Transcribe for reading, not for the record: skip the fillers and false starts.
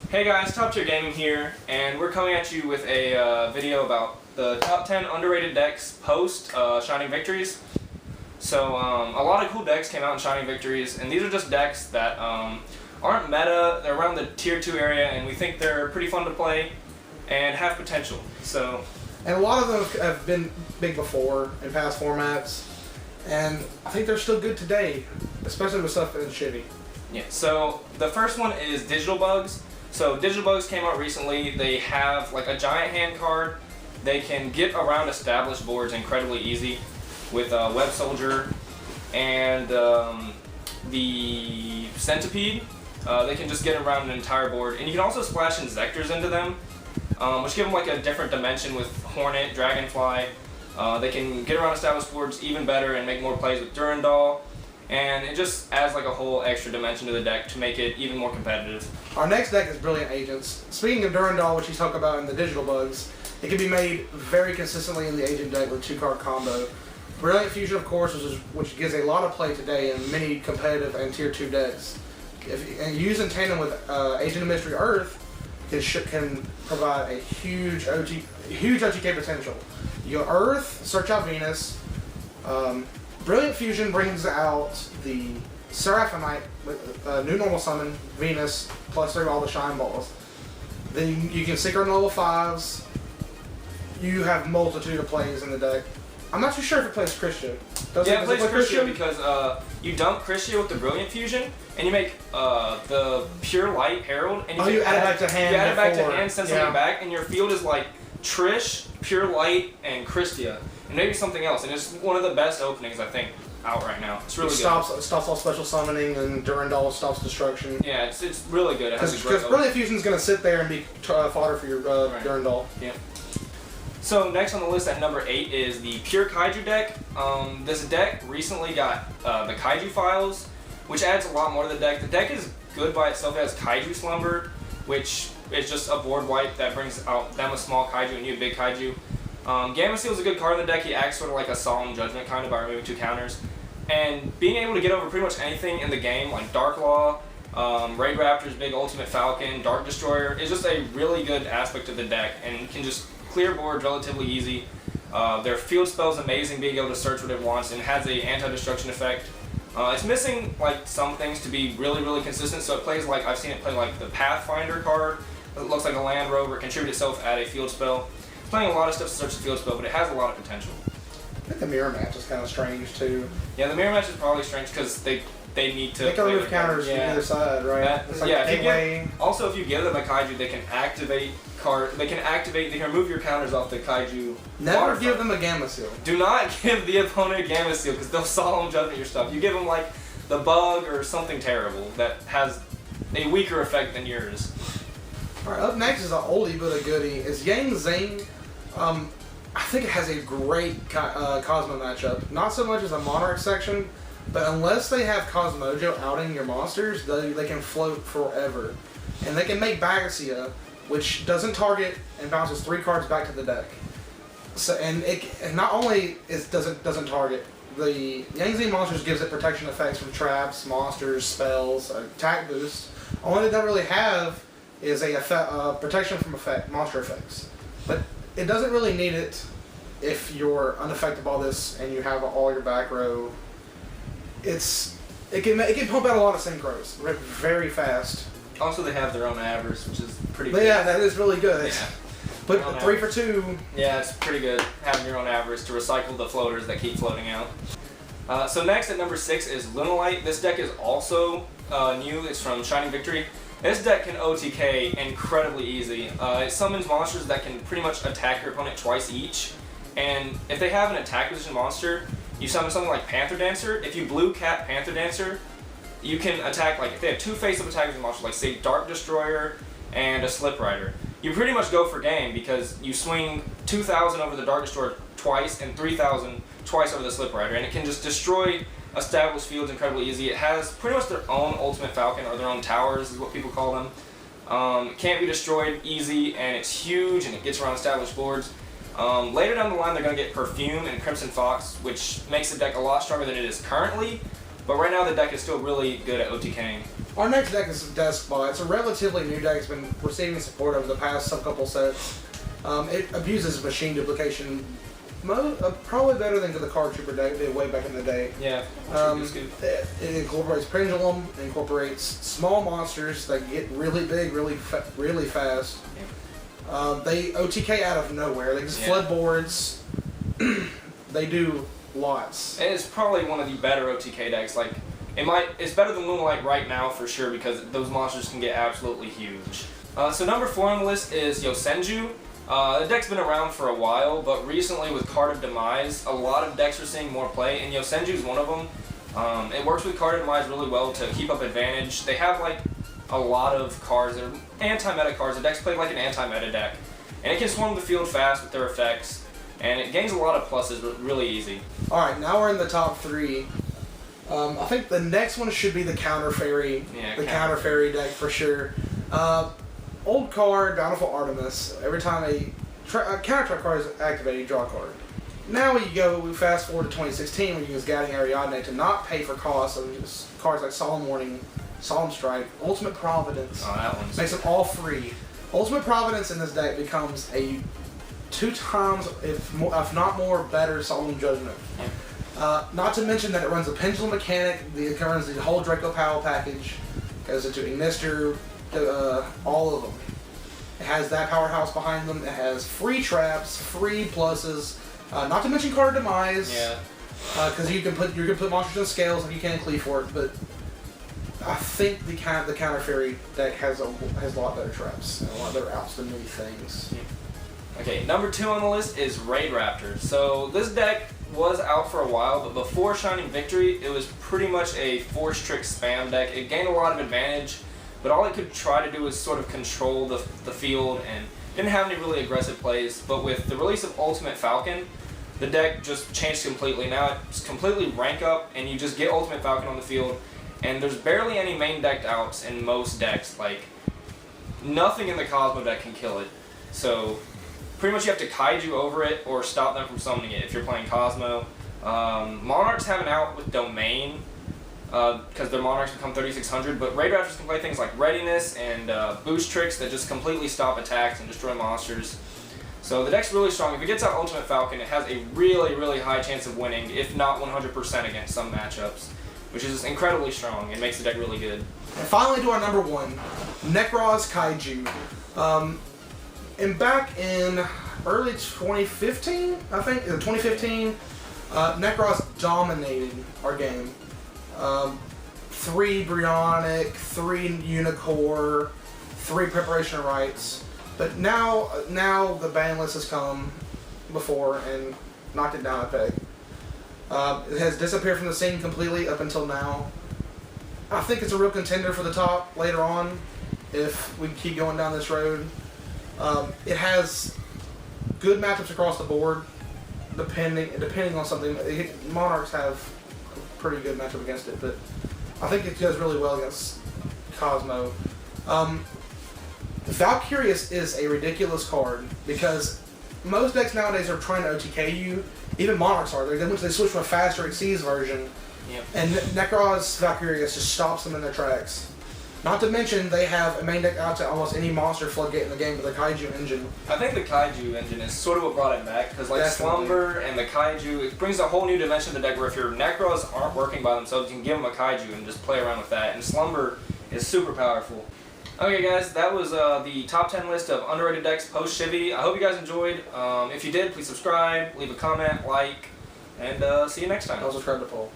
Hey guys, Top Tier Gaming here, and we're coming at you with a video about the top 10 underrated decks post Shining Victories. So a lot of cool decks came out in Shining Victories, and these are just decks that aren't meta. They're around the tier 2 area, and we think they're pretty fun to play and have potential. And a lot of them have been big before in past formats, and I think they're still good today, especially with stuff in SHVI. Yeah. So the first one is Digital Bugs. So Digital Bugs came out recently. They have like a giant hand card. They can get around established boards incredibly easy with Web Soldier and the Centipede. They can just get around an entire board, and you can also splash Inzectors into them, which give them like a different dimension with Hornet, Dragonfly. They can get around established boards even better and make more plays with Durandal. And it just adds like a whole extra dimension to the deck to make it even more competitive. Our next deck is Brilliant Agents. Speaking of Durandal, which you talk about in the Digital Bugs, it can be made very consistently in the Agent deck with 2-card combo. Brilliant Fusion, of course, which gives a lot of play today in many competitive and tier 2 decks. And used in tandem with Agent of Mystery Earth, can provide a huge OTK potential. You go Earth, search out Venus. Brilliant Fusion brings out the Seraphonite with new normal summon, Venus, plus through all the Shine Balls. Then you can Seeker on level 5s. You have multitude of plays in the deck. I'm not too sure if it plays Christia. It plays Christia because you dump Christia with the Brilliant Fusion, and you make the Pure Light Herald, and you add it back to hand. You add it back to hand, send something back, and your field is like Trish, Pure Light, and Christia. And maybe something else, and it's one of the best openings I think out right now. It's really good. Stops all special summoning, and Durandal stops destruction. Yeah, it's really good. Because Brilliant Fusion's going to sit there and be fodder for your Durandal. Yeah. So next on the list at number 8 is the Pure Kaiju deck. This deck recently got the Kaiju files, which adds a lot more to the deck. The deck is good by itself. It has Kaiju Slumber, which is just a board wipe that brings out them a small Kaiju and you a big Kaiju. Gamma Seal is a good card in the deck. He acts sort of like a Solemn Judgment kind of by removing 2 counters. And being able to get over pretty much anything in the game, like Dark Law, Raid Raptor's big Ultimate Falcon, Dark Destroyer, is just a really good aspect of the deck and can just clear boards relatively easy. Their field spell is amazing, being able to search what it wants, and has a anti-destruction effect. It's missing like some things to be really consistent, so it plays like, I've seen it play like the Pathfinder card that looks like a Land Rover, contribute itself, add a field spell. It's playing a lot of stuff to search the field spell, but it has a lot of potential. I think the mirror match is kind of strange too. Yeah, the mirror match is probably strange because they need to. They can remove counters from either side, right? Also, if you give them a Kaiju, they can activate They can remove your counters off the Kaiju. Never give them a Gamma Seal. Do not give the opponent a Gamma Seal because they'll Solemn Judgment your stuff. You give them like the Bug or something terrible that has a weaker effect than yours. Alright, up next is an oldie but a goodie. Is Yang Zing. I think it has a great Cosmo matchup. Not so much as a Monarch section, but unless they have Cosmojo outing your monsters, they can float forever. And they can make Bagasia, which doesn't target and bounces 3 cards back to the deck. So and not only doesn't target, the Yang Zing monsters gives it protection effects from traps, monsters, spells, attack boost. Only they don't really have is a protection from monster effects. But it doesn't really need it if you're unaffected by this and you have all your back row. It can pump out a lot of synchros very fast. Also, they have their own avers, which is pretty good. Yeah, that is really good. Yeah. But 3 for 2. Yeah, it's pretty good having your own avers to recycle the floaters that keep floating out. So next at number 6 is Lunalite. This deck is also new. It's from Shining Victory. This deck can OTK incredibly easy. It summons monsters that can pretty much attack your opponent twice each. And if they have an attack position monster, you summon something like Panther Dancer. If you blue cat Panther Dancer, you can attack, like if they have 2 face-up attack position monsters, like say Dark Destroyer and a Slip Rider. You pretty much go for game because you swing 2,000 over the Dark Destroyer twice and 3,000 twice over the Slip Rider, and it can just destroy established fields incredibly easy. It has pretty much their own Ultimate Falcon, or their own towers is what people call them. It can't be destroyed easy, and it's huge, and it gets around established boards. Later down the line, they're going to get Perfume and Crimson Fox, which makes the deck a lot stronger than it is currently, but right now the deck is still really good at OTKing. Our next deck is Despot. It's a relatively new deck. It's been receiving support over the past couple sets. It abuses machine duplication probably better than the Card Trooper deck did way back in the day. Yeah. It incorporates Pendulum, incorporates small monsters that get really big, really fast. Yeah. They OTK out of nowhere. They just flood boards. They do lots. And it's probably one of the better OTK decks. Like, it's better than Lunalight right now for sure because those monsters can get absolutely huge. So number 4 on the list is Yosenju. The deck's been around for a while, but recently with Card of Demise, a lot of decks are seeing more play, and Yosenju is one of them. It works with Card of Demise really well to keep up advantage. They have like a lot of cards that are anti-meta cards. The deck's played like an anti-meta deck, and it can swarm the field fast with their effects, and it gains a lot of pluses really easy. Alright, now we're in the top 3. I think the next one should be the Counter Fairy. Yeah, Counter Fairy deck for sure. Old card, Bountiful Artemis. Every time a counter card is activated, you draw a card. Now we fast forward to 2016 when you use Gadding Ariadne to not pay for costs of cards like Solemn Warning, Solemn Strike, Ultimate Providence. Oh, that one's makes them all free. Ultimate Providence in this deck becomes a 2 times, if not more, better Solemn Judgment. Yeah. Not to mention that it runs the Pendulum mechanic, it runs the whole Draco Powell package, goes into Ignister, all of them. It has that powerhouse behind them. It has free traps, free pluses. Not to mention Card of Demise. Yeah. Because you can put monsters in scales and you can cleave for it. But I think the Counter Fairy deck has a lot better traps and a lot better outs than many things. Okay, number 2 on the list is Raid Raptor. So this deck was out for a while, but before Shining Victory, it was pretty much a force trick spam deck. It gained a lot of advantage, but all it could try to do was sort of control the field and didn't have any really aggressive plays. But with the release of Ultimate Falcon, the deck just changed completely. Now it's completely rank up, and you just get Ultimate Falcon on the field, and there's barely any main decked outs in most decks. Like, nothing in the Cosmo deck can kill it. So pretty much you have to Kaiju over it or stop them from summoning it if you're playing Cosmo. Monarchs have an out with Domain because their Monarchs become 3600, but Raid Raptors can play things like Readiness and boost tricks that just completely stop attacks and destroy monsters. So the deck's really strong. If it gets out Ultimate Falcon, it has a really, really high chance of winning, if not 100% against some matchups, which is incredibly strong and makes the deck really good. And finally to our number 1, Necross Kaiju. And back in early 2015, I think, 2015, Necross dominated our game. 3 Brionic, 3 Unicore, 3 Preparation Rites. But now the ban list has come before and knocked it down a peg. It has disappeared from the scene completely up until now. I think it's a real contender for the top later on if we keep going down this road. It has good matchups across the board, depending on something. Monarchs have a pretty good matchup against it, but I think it does really well against Cosmo. Valkyrius is a ridiculous card because most decks nowadays are trying to OTK you. Even Monarchs are. They switch from a faster Xyz version, and Necross Valkyrius just stops them in their tracks. Not to mention, they have a main deck out to almost any monster floodgate in the game with the Kaiju engine. I think the Kaiju engine is sort of what brought it back, because like Slumber and the Kaiju, it brings a whole new dimension to the deck where if your Necros aren't working by themselves, you can give them a Kaiju and just play around with that, and Slumber is super powerful. Okay guys, that was the top 10 list of underrated decks post-SHVI. I hope you guys enjoyed. If you did, please subscribe, leave a comment, like, and see you next time. I'll subscribe to Paul.